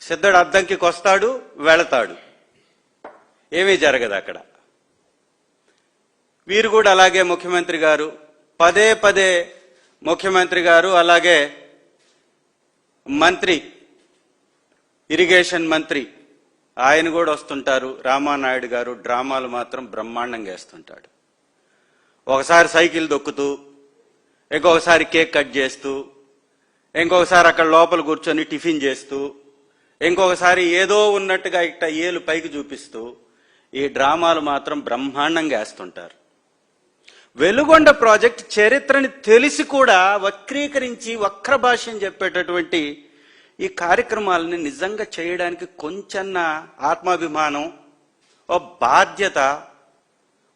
సిద్ధుడు అద్దంకికి వస్తాడు, వెళతాడు, ఏమీ జరగదు అక్కడ. వీరు కూడా అలాగే ముఖ్యమంత్రి గారు పదే పదే ముఖ్యమంత్రి గారు అలాగే మంత్రి ఇరిగేషన్ మంత్రి ఆయన కూడా వస్తుంటారు. రామానాయుడు గారు డ్రామాలు మాత్రం బ్రహ్మాండంగా వేస్తుంటాడు. ఒకసారి సైకిల్ దొక్కుతూ, ఇంకొకసారి కేక్ కట్ చేస్తూ, ఇంకొకసారి అక్కడ లోపల కూర్చొని టిఫిన్ చేస్తూ, ఇంకొకసారి ఏదో ఉన్నట్టుగా ఇట్ట ఏలు పైకి చూపిస్తూ ఈ డ్రామాలు మాత్రం బ్రహ్మాండంగా వేస్తుంటారు. వెలుగొండ ప్రాజెక్ట్ చరిత్రని తెలిసి కూడా వక్రీకరించి వక్ర భాష్యం చెప్పేటటువంటి ఈ కార్యక్రమాలని నిజంగా చేయడానికి కొంచెన్న ఆత్మాభిమానం, ఓ బాధ్యత,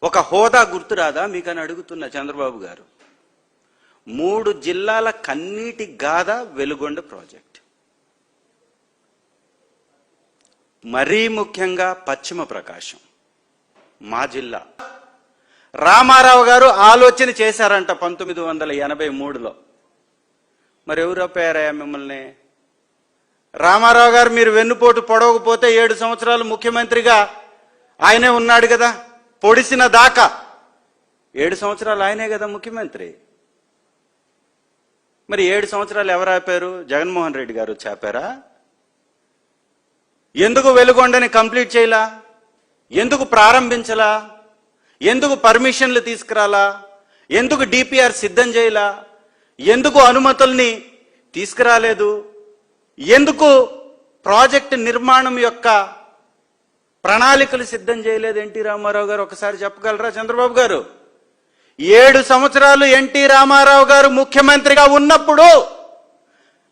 ఒక హోదా గుర్తురాదా మీకని అడుగుతున్న చంద్రబాబు గారు. 3 జిల్లాల కన్నీటి గాథ వెలుగొండ ప్రాజెక్ట్. మరీ ముఖ్యంగా పశ్చిమ ప్రకాశం మా జిల్లా. రామారావు గారు ఆలోచన చేశారంట 1983లో. మరి ఎవరు అప్పారయ్యా మిమ్మల్ని? రామారావు గారు మీరు వెన్నుపోటు పొడవకపోతే 7 సంవత్సరాలు ముఖ్యమంత్రిగా ఆయనే ఉన్నాడు కదా, పొడిసిన దాకా 7 సంవత్సరాలు ఆయనే కదా ముఖ్యమంత్రి. మరి 7 సంవత్సరాలు ఎవరు ఆపారు? జగన్మోహన్ రెడ్డి గారు ఆపారా? ఎందుకు వెలుగొండని కంప్లీట్ చేయలా? ఎందుకు ప్రారంభించలా? ఎందుకు పర్మిషన్లు తీసుకురాలా? ఎందుకు డిపిఆర్ సిద్ధం చేయలా? ఎందుకు అనుమతుల్ని తీసుకురాలేదు? ఎందుకు ప్రాజెక్ట్ నిర్మాణం యొక్క ప్రణాళికలు సిద్ధం చేయలేదు ఎన్టీ రామారావు గారు? ఒకసారి చెప్పగలరా చంద్రబాబు గారు? 7 సంవత్సరాలు ఎన్టీ రామారావు గారు ముఖ్యమంత్రిగా ఉన్నప్పుడు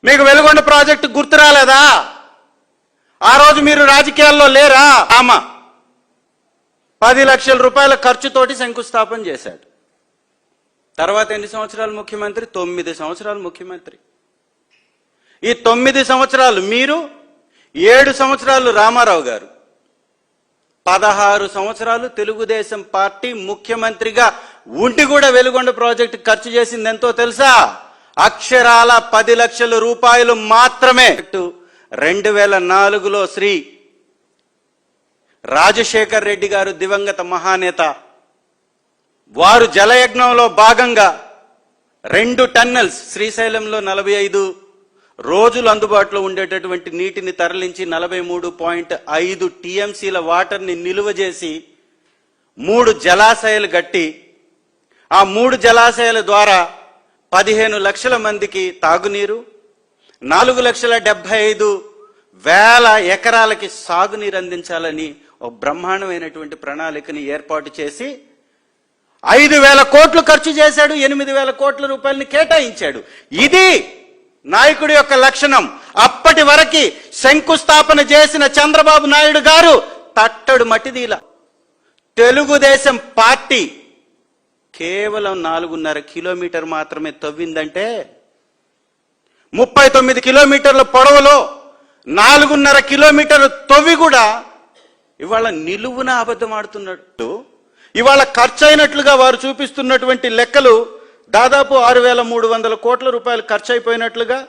మీకు వెలుగొండ ప్రాజెక్టు గుర్తు రాలేదా? ఆ రోజు మీరు రాజకీయాల్లో లేరా? 10 లక్షల రూపాయల ఖర్చుతోటి శంకుస్థాపన చేశాడు. తర్వాత ఎన్ని సంవత్సరాలు ముఖ్యమంత్రి? 9 సంవత్సరాలు ముఖ్యమంత్రి. ఈ 9 సంవత్సరాలు మీరు, 7 సంవత్సరాలు రామారావు గారు, 16 సంవత్సరాలు తెలుగుదేశం పార్టీ ముఖ్యమంత్రిగా ఉండి కూడా వెలుగొండ ప్రాజెక్టు ఖర్చు చేసింది ఎంతో తెలుసా? అక్షరాల 10 లక్షల రూపాయలు మాత్రమే. 2004లో శ్రీ రాజశేఖర్ రెడ్డి గారు, దివంగత మహానేత, వారు జలయజ్ఞంలో భాగంగా 2 టన్నెల్స్ శ్రీశైలంలో 45 రోజులు అందుబాటులో ఉండేటటువంటి నీటిని తరలించి 43.5 టీఎంసీల వాటర్ని నిలువ చేసి 3 జలాశయాలు కట్టి, ఆ 3 జలాశయాల ద్వారా 15 లక్షల మందికి తాగునీరు, 4,75,000 ఎకరాలకి సాగునీరు అందించాలని ఒక బ్రహ్మాండమైనటువంటి ప్రణాళికని ఏర్పాటు చేసి 5,000 కోట్లు ఖర్చు చేశాడు. 8,000 కోట్ల రూపాయలని కేటాయించాడు. ఇది నాయకుడి యొక్క లక్షణం. అప్పటి వరకు శంకుస్థాపన చేసిన చంద్రబాబు నాయుడు గారు తట్టడు మట్టిదీల. తెలుగుదేశం పార్టీ కేవలం 4.5 కిలోమీటర్ మాత్రమే తవ్విందంటే 39 కిలోమీటర్ల పొడవులో 4.5 కిలోమీటర్ల తవ్వి కూడా ఇవాళ నిలువున అబద్ధం ఆడుతున్నట్టు, ఇవాళ ఖర్చు అయినట్లుగా వారు చూపిస్తున్నటువంటి లెక్కలు దాదాపు 6,300 కోట్ల రూపాయలు ఖర్చు అయిపోయినట్లుగా,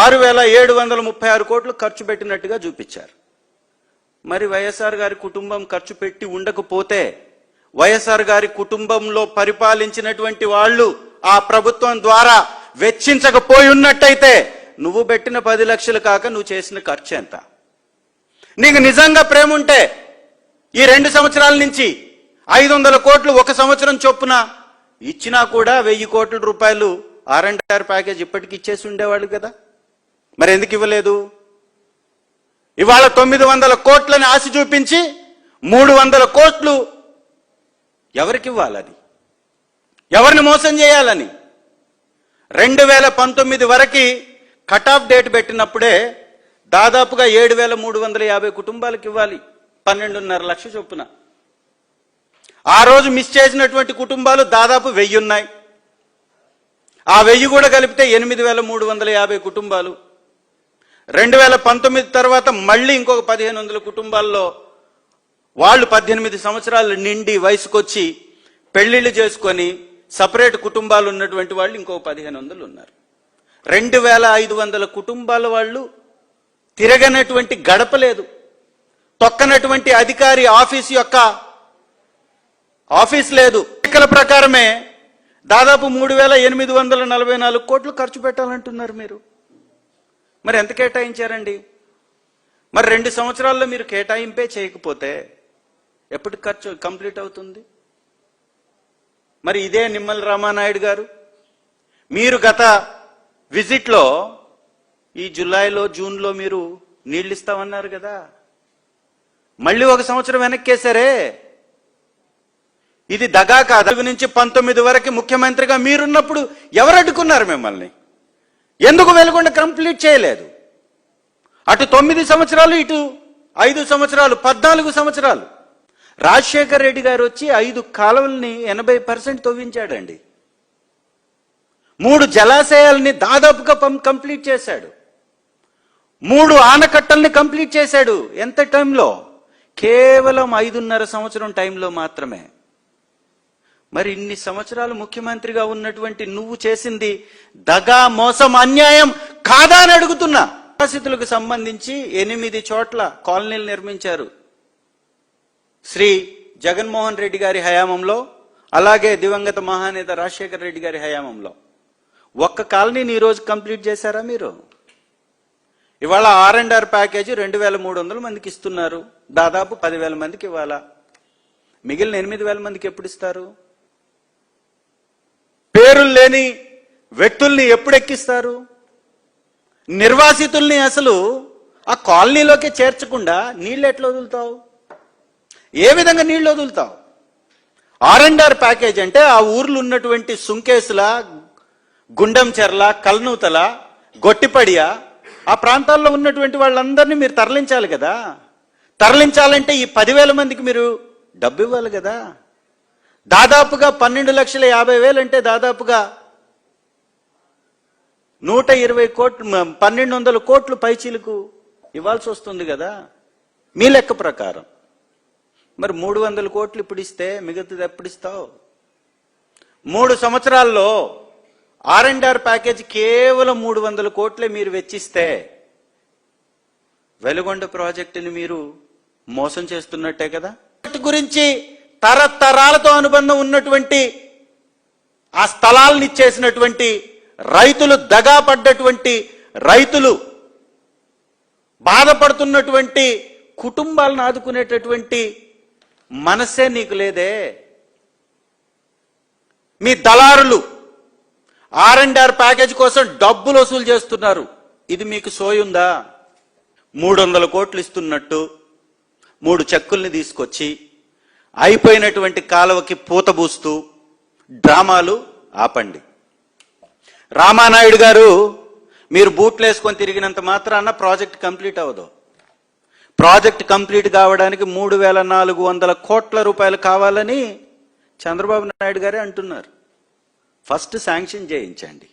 6,736 కోట్లు ఖర్చు పెట్టినట్టుగా చూపించారు. మరి వైఎస్ఆర్ గారి కుటుంబం ఖర్చు పెట్టి ఉండకపోతే, వైఎస్ఆర్ గారి కుటుంబంలో పరిపాలించినటువంటి వాళ్ళు ఆ ప్రభుత్వం ద్వారా వెచ్చించకపోయి ఉన్నట్టయితే నువ్వు పెట్టిన 10 లక్షలు కాక నువ్వు చేసిన ఖర్చు ఎంత? నీకు నిజంగా ప్రేమ ఉంటే ఈ 2 సంవత్సరాల నుంచి 500 కోట్లు ఒక సంవత్సరం చొప్పున ఇచ్చినా కూడా 1,000 కోట్ల రూపాయలు R&R ప్యాకేజ్ ఇప్పటికి ఇచ్చేసి ఉండేవాళ్ళు కదా. మరి ఎందుకు ఇవ్వలేదు? ఇవాళ 900 కోట్లని ఆశ చూపించి 300 కోట్లు ఎవరికి ఇవ్వాలని, ఎవరిని మోసం చేయాలని? 2019 వరకు కట్ ఆఫ్ డేట్ పెట్టినప్పుడే దాదాపుగా 7,350 కుటుంబాలకు ఇవ్వాలి, 12.5 లక్షల చొప్పున. ఆ రోజు మిస్ చేసినటువంటి కుటుంబాలు దాదాపు 1000 ఉన్నాయి. ఆ 1000 కూడా కలిపితే 8,350 కుటుంబాలు. 2019 తర్వాత మళ్ళీ ఇంకొక 1,500 కుటుంబాల్లో వాళ్ళు 18 సంవత్సరాలు నిండి వయసుకొచ్చి పెళ్లిళ్ళు చేసుకొని సపరేట్ కుటుంబాలు ఉన్నటువంటి వాళ్ళు ఇంకో 1,500 ఉన్నారు. 2,500 కుటుంబాల వాళ్ళు తిరగనటువంటి గడప లేదు, తొక్కనటువంటి అధికారి ఆఫీస్ లేదు. లెక్కల ప్రకారమే దాదాపు 3,844 కోట్లు ఖర్చు పెట్టాలంటున్నారు మీరు. మరి ఎంత కేటాయించారండి? మరి 2 సంవత్సరాల్లో మీరు కేటాయింపే చేయకపోతే ఎప్పటి ఖర్చు కంప్లీట్ అవుతుంది? మరి ఇదే నిమ్మల రామానాయుడు గారు, మీరు గత విజిట్లో ఈ జూలైలో జూన్లో మీరు నీళ్ళు ఇస్తామన్నారు కదా, మళ్ళీ 1 సంవత్సరం వెనక్కేశారే. ఇది దగా కాదు. 4 నుంచి 19 వరకు ముఖ్యమంత్రిగా మీరున్నప్పుడు ఎవరు అడ్డుకున్నారు మిమ్మల్ని? ఎందుకు వెలుగొండ కంప్లీట్ చేయలేదు? అటు 9 సంవత్సరాలు, ఇటు 5 సంవత్సరాలు, 14 సంవత్సరాలు. రాజశేఖర్ రెడ్డి గారు వచ్చి 5 కాలువల్ని 80% తవ్వించాడండి. 3 జలాశయాల్ని దాదాపుగా కంప్లీట్ చేశాడు. 3 ఆనకట్టల్ని కంప్లీట్ చేశాడు. ఎంత టైంలో? కేవలం 5.5 సంవత్సరం టైంలో మాత్రమే. మరి ఇన్ని సంవత్సరాలు ముఖ్యమంత్రిగా ఉన్నటువంటి నువ్వు చేసింది దగా, మోసం, అన్యాయం కాదా అని అడుగుతున్నా. నిర్వాసితులకు సంబంధించి 8 చోట్ల కాలనీలు నిర్మించారు శ్రీ జగన్మోహన్ రెడ్డి గారి హయాంలో, అలాగే దివంగత మహానేత రాజశేఖర రెడ్డి గారి హయాంలో. ఒక్క కాలనీని ఈరోజు కంప్లీట్ చేశారా మీరు? ఇవాళ R&R ప్యాకేజీ 2,300 మందికి ఇస్తున్నారు. దాదాపు 10,000 మందికి ఇవ్వాలా. మిగిలిన 8,000 మందికి ఎప్పుడు ఇస్తారు? పేరులు లేని వ్యక్తుల్ని ఎప్పుడు ఎక్కిస్తారు? నిర్వాసితుల్ని అసలు ఆ కాలనీలోకి చేర్చకుండా నీళ్ళు ఎట్లా వదులుతావు? ఏ విధంగా నీళ్లు వదులుతావు? R&R ప్యాకేజ్ అంటే ఆ ఊర్లు ఉన్నటువంటి సుంకేసుల, గుండంచెర్ల, కల్నూతల, గొట్టిపడియ, ఆ ప్రాంతాల్లో ఉన్నటువంటి వాళ్ళందరినీ మీరు తరలించాలి కదా. తరలించాలంటే ఈ 10,000 మందికి మీరు డబ్బు ఇవ్వాలి కదా. దాదాపుగా 12,50,000 అంటే దాదాపుగా 120 కోట్లు, 1,200 కోట్లు పైచీలకు ఇవ్వాల్సి వస్తుంది కదా మీ లెక్క ప్రకారం. మరి 300 కోట్లు ఇప్పుడు ఇస్తే మిగతాది ఎప్పుడు ఇస్తావు? 3 సంవత్సరాల్లో R&R ప్యాకేజ్ కేవలం 300 కోట్లే మీరు వెచ్చిస్తే వెలుగొండ ప్రాజెక్టుని మీరు మోసం చేస్తున్నట్టే కదా. గురించి తరతరాలతో అనుబంధం ఉన్నటువంటి ఆ స్థలాలను ఇచ్చేసినటువంటి రైతులు, దగా పడ్డటువంటి రైతులు, బాధపడుతున్నటువంటి కుటుంబాలను ఆదుకునేటటువంటి మనసే నీకు లేదే. మీ దళారులు R&R ప్యాకేజ్ కోసం డబ్బులు వసూలు చేస్తున్నారు. ఇది మీకు సోయుందా? 300 కోట్లు ఇస్తున్నట్టు 3 చెక్కుల్ని తీసుకొచ్చి అయిపోయినటువంటి కాలువకి పూతబూస్తూ డ్రామాలు ఆపండి. రామానాయుడు గారు, మీరు బూట్లు వేసుకొని తిరిగినంత మాత్రాన ప్రాజెక్ట్ కంప్లీట్ అవ్వదు. ప్రాజెక్ట్ కంప్లీట్ కావడానికి 3,400 కోట్ల రూపాయలు కావాలని చంద్రబాబు నాయుడు గారే అంటున్నారు. ఫస్ట్ శాంక్షన్ చేయించండి.